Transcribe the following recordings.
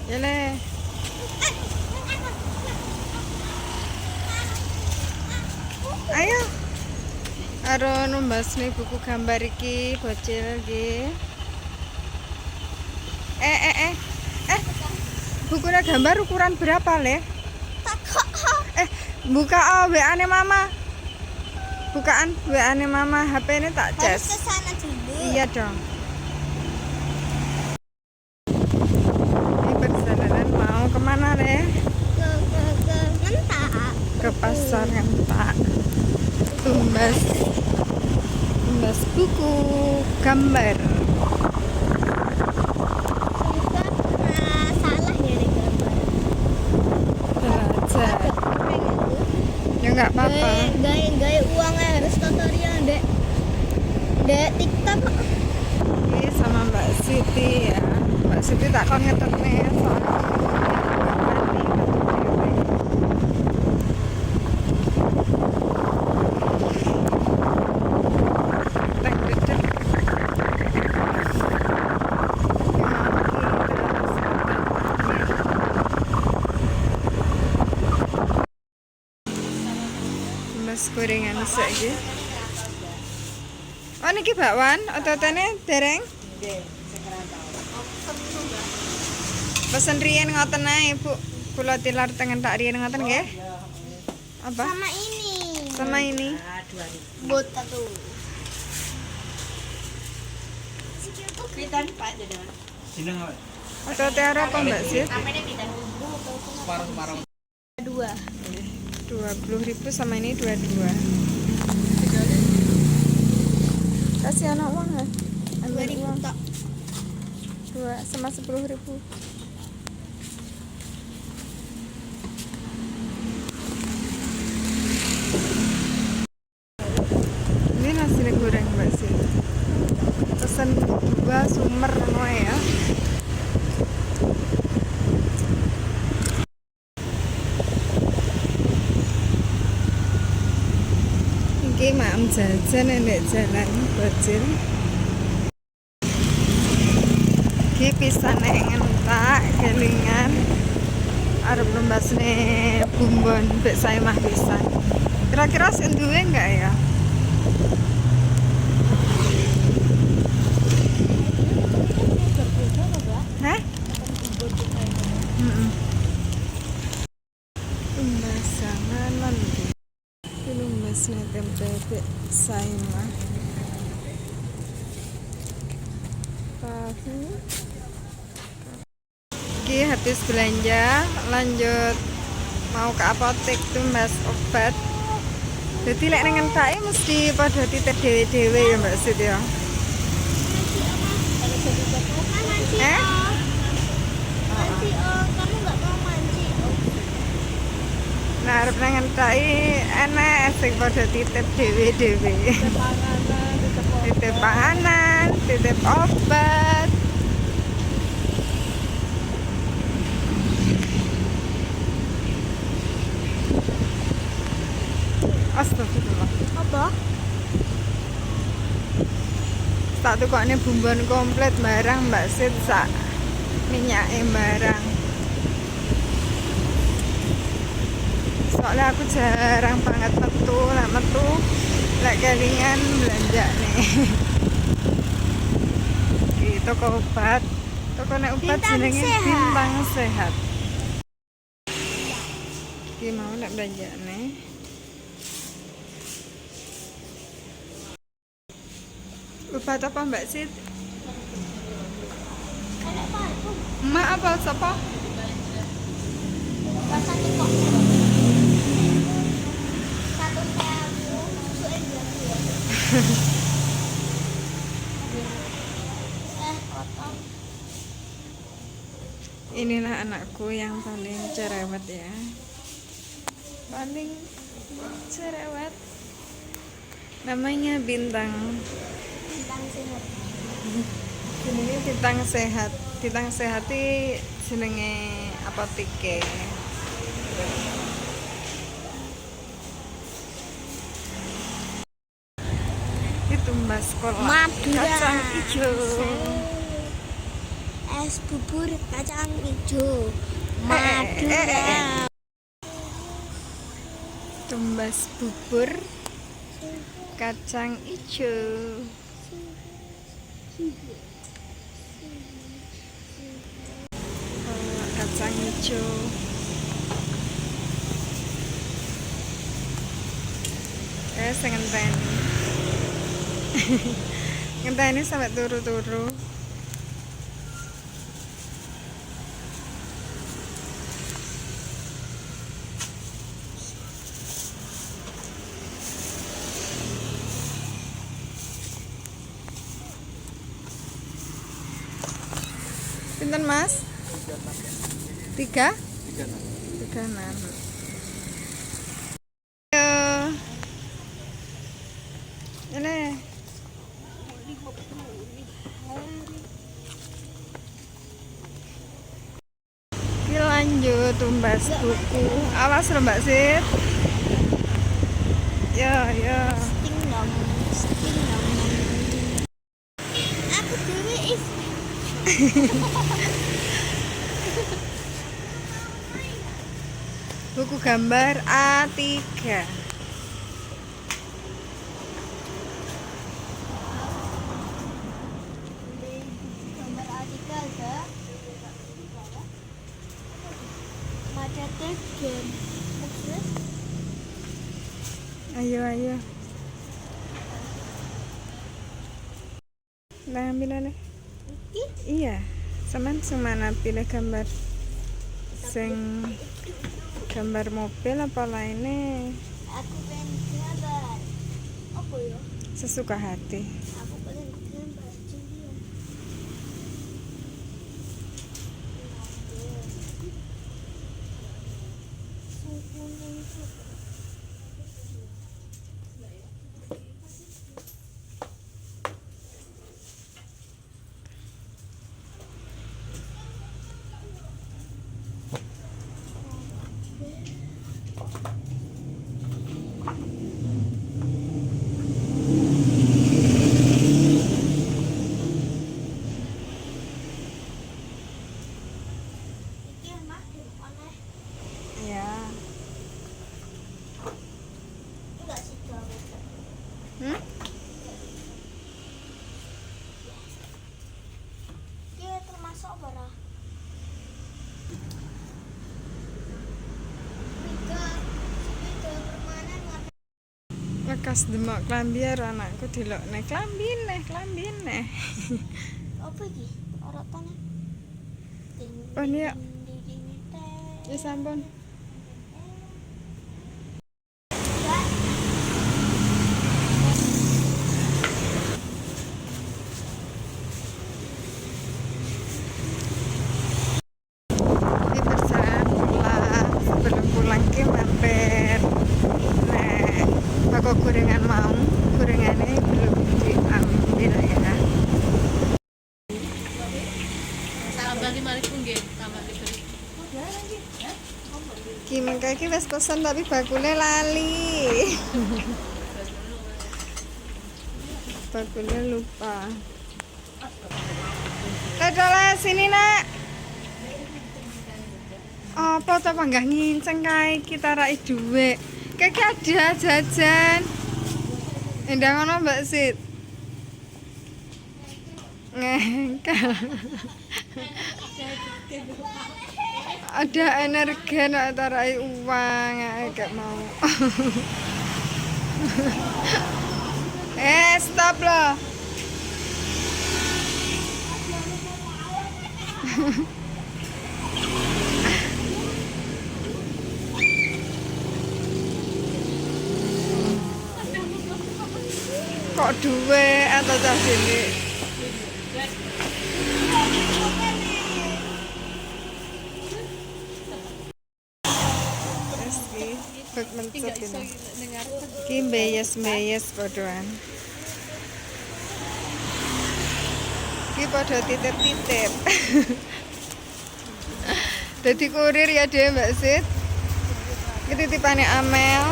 Ya le. Ayo. Aron numbas nih buku gambar iki bocil iki. Eh. Bukunya gambar ukuran berapa le? Buka WA-ane mama. Bukaan WA-ane mama. HP ini tak cas. Harus ke sana dulu. Iya dong. Ini perjalanan mau kemana le? Ke Mentak. Ke pasar Ngentak. Tumbas buku gambar. Salah ya deh gambar. Belajar. Ya nggak apa-apa. Gaya uangnya harus tutorial dek TikTok. Ini sama Mbak Siti ya. Mbak Siti tak kon ngetutne soalnya mas gorengan saiki. Oh niki bakwan, ototene dereng. Pesen riyen ngoten ae, Bu. Kula tilar tengen tak riyen ngoten nggih. Apa? Sama ini. Sama ini. Bot satu. Pitan Pak jenengan. Jeneng apa? Otote arep apa Mbak Sit? Namanya pitan. Separuh-separuh. 20.000 sama ini 22. Kasih anak uang ya? Ambil 2.000 uang. tok. 2 sama 10.000. Ini nasi goreng Mbak Sit. Pesen 2 sumer ngono ya. Iki mak jajan nek jalan bocil. Iki pisan nek Ngentak kelingan arep lembasne bumbon mbek saya mah pisan. Kira-kira sing duwe enggak ya? Hah? Lembasanganan iki. Lumbasne tempe mbek saya mah. Tahu. Oke, habis belanja, lanjut mau ke apotek tumbas obat. Jadi lek nang Ngentak mesti pada titip dhewe-dhewe ya Mbak Sit ya. Eh? Manci, kamu nggak mau manci? Nah, arep nang Ngentak enak sing pada titip dhewe-dhewe. Titip panganan, titip obat. Astagfirullah. Apa? Tak tukokne bumbon komplit barang Mbak Sit sak minyake barang. Soalnya aku jarang banget metu lek kelingan belanja nih. Iki toko obat. Toko nek obat Bintang jenenge Sehat. Bintang Sehat. Iki mau lek belanja nih. Obat apa Mbak Sit? Enak parfum. Emak apa sapa? Rasa kok. Satu sewu, susuke 2. Potong. Inilah anakku yang paling cerewet ya. Paling cerewet. Namanya Bintang. Bintang Sehat. Ini Bintang Sehat. Bintang Sehat iki jenenge apoteke. Itu Mbak sekolah. Madura. Kacang hijau. Es tumbas bubur kacang hijau Madura. Tumbas bubur kacang hijau. Kacang hijau. Saya ngenteni. Ngenteni sampai turu-turu. Pinten Mas? 3? 36. Ini Ki lanjut tumbas buku. Awas lho Mbak Sit. Ya. Sting dong. Aku dewe is. Buku gambar A3. Gambar artikel ke Mada Tegen. Terus Ayo. Nah, ambil oleh. iki Iya. Sampean semana pilih gambar sing gambar mobil apa lainnya aku pengen gambar. Apa ya? sesuka hati. Aku pengen gambar Julia. Iki mah oleh Ya. enggak sih gambar. Hmm? Iki termasuk apa ra? Sepeda permanen warna Lekas demak klambi karo anakku dilokne klambine. apa iki? Orotane. Oh, ini ya. Ya sampun. Ini perjalanan pulang. Sebelum pulang ki mampir. Nek toko gorengan mau, gorengannya belum diambil ya. Tambah 5.000 nggih, tambah 5.000. Ki mengko iki wis pesen tapi bakule lali. Bakule lupa. Dodol sini nak. Apa to panggah nginceng kae kita rai dhuwit. Kek ada jajan. Endah ngono Mbak Sit. Ngengkel. Ada energen tarai uang gak mau. Stop loh. Kok duwe atau cah cilik? Wes ki, bek mencet ini. Ki mbeyes podoan. Ki podo titip-titip. Dadi kurir ya dhewe Mbak Sit. Ki titipane Amel.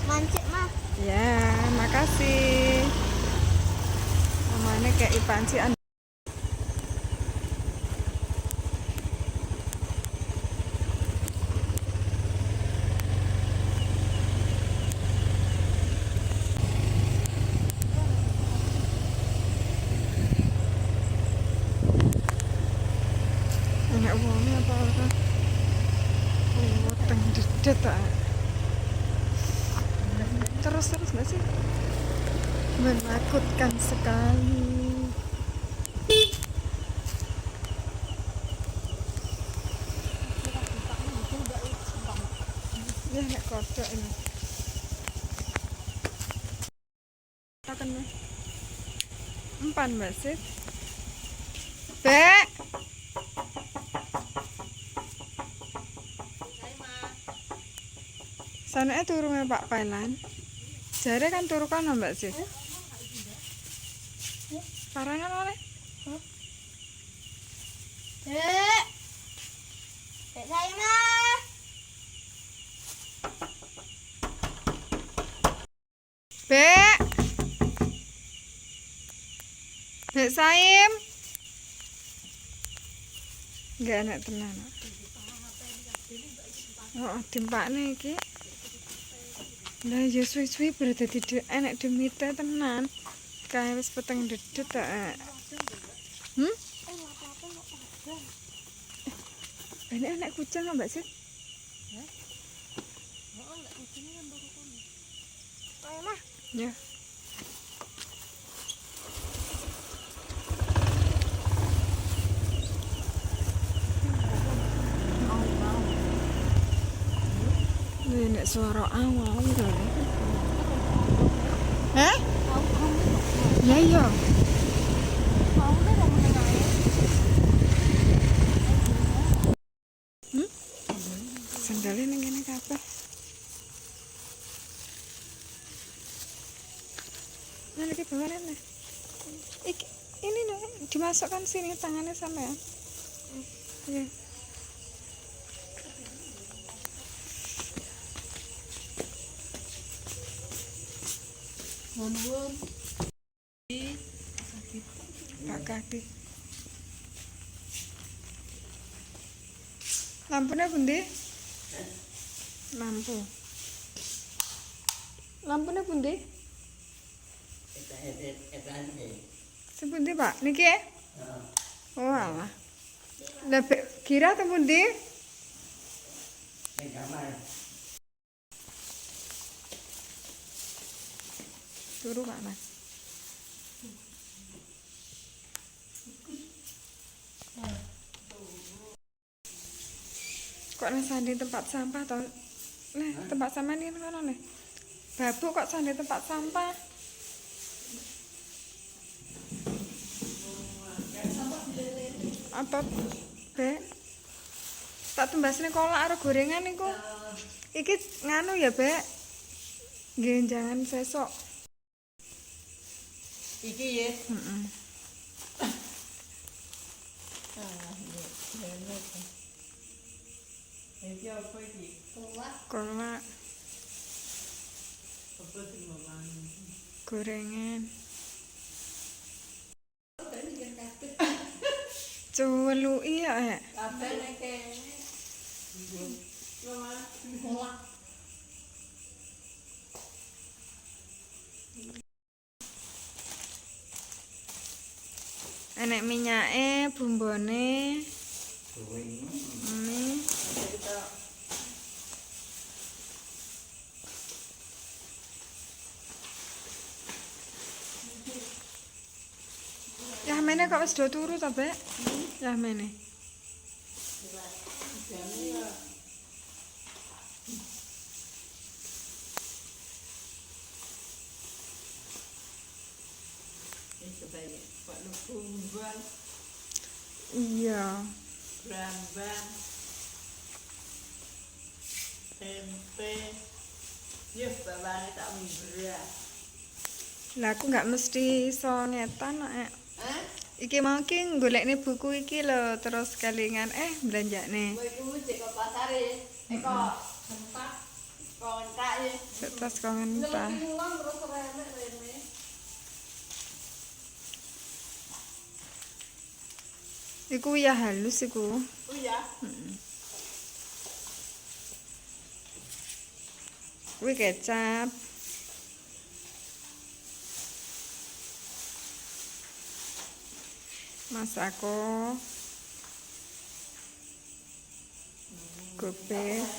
Mancik mah. Ya, makasih. Namanya kayak Ipanci wonge apa ora? Oh, teng dedet tak. Terus nggak sih? Menakutkan sekali. Ya nek kodok ini. Akan meh. Empan Mbak Sif. Bek. Sanake turu me Pak Pailan. Jare kan turu kono Mbak Sif. Parangan oleh. Dek. Dek saya mah. Bek. Bek Saim. Enggak enak tenan. Oh, timpakne iki. Lah ya suwi-suwi berarti enak demite tenan. Kae wis peteng dedet ta. Ini anak kucing Mbak Sif. Ya. Ini suara awal lho. Hah? Ya iya. Sandalnya ning kene kabeh. Nah, lagi bawain nih. Ini nih, dimasukkan sini tangannya sampean. Iya. Nuwun. Pak Kadi. Lampunya pundi? Lampunya pundi? Sepundi Pak? Niki ya? Oh alah. Lebih kira atau pundi? Turu Pak Mas. Kok nih sandi tempat sampah toh? Nah, tempat sampah ini kan nih. Babu kok sandi tempat sampah? Apa Bek? Tak tumbasne kolak karo gorengan niku. Iki nganu ya, Bek. Nggih, jangan sesok. Iki ya. Heeh. Iki apa iki? Kolak Apa sing mamane? gorengan. Cuweluki ya. Kabeh nek kene. Kolak. Enek minyake, bumbone. Ini. Ya mene kok wis do turu ta, Bek? Ya mene. Pak Lukumbal, Iya. Brambang, tempe, ya babane tak beras. Lah aku nggak mesti iso ngetan nek. Iki mau ki golekne buku iki lho terus kelingan belanjane. Kowe iku cek ke pasare, kok sempat kok entak ya. Setas kok ngentah. Ngelong terus remek rene. Iku ya halus iku. Oh ya. Kuwi kecap. Masako. gopes.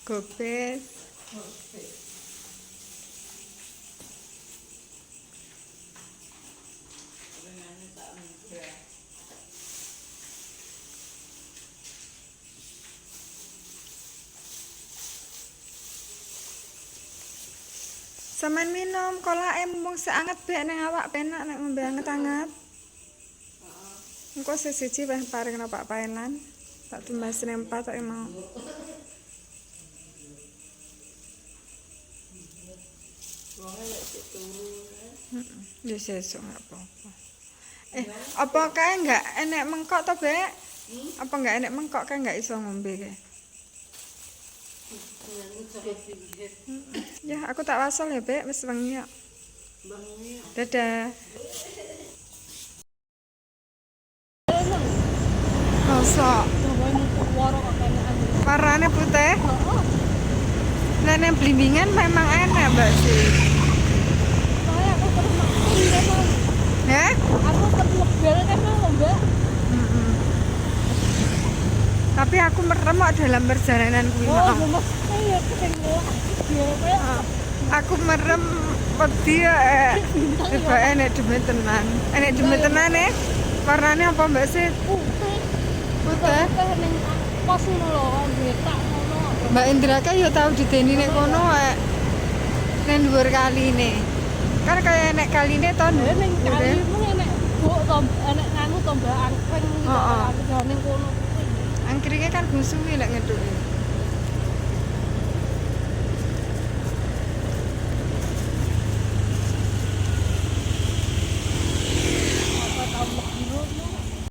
Gopes. Sampeyan minum kolake mumpung sik anget bek ning awak penak nek ngombe anget-anget. Engko siji wis paring nang Pak Paelan. Tak tumbas ning 4 tok mau. Ya sesuk enggak apa-apa. Apa kae enggak enek mengkok to, Bek? Apa enggak enek mengkok kae enggak iso ngombe kae? Ya, aku tak wasol ya, Bek, wis wengi kok. Dadah. Mosok warnane putih. Lah ning blimbingan memang enak, Mbak sih. Ya? Tapi aku merem kok dalam perjalanan kuwi mau. Aku merem wedi tiba enek demen tenan. Enek demen tenan warnane apa Mbak sih? Putih. Pos ngono lho, betak ngono. Mbak Indra kan yo tau dideni nek kono nek dhuwur kaline. Kan kaya nek kaline to Ning kalimu enek buk to, enek nganu to Mbak angkring gitu. Ning kono kuwi. angkringe kan gusuwi lek ngeduki.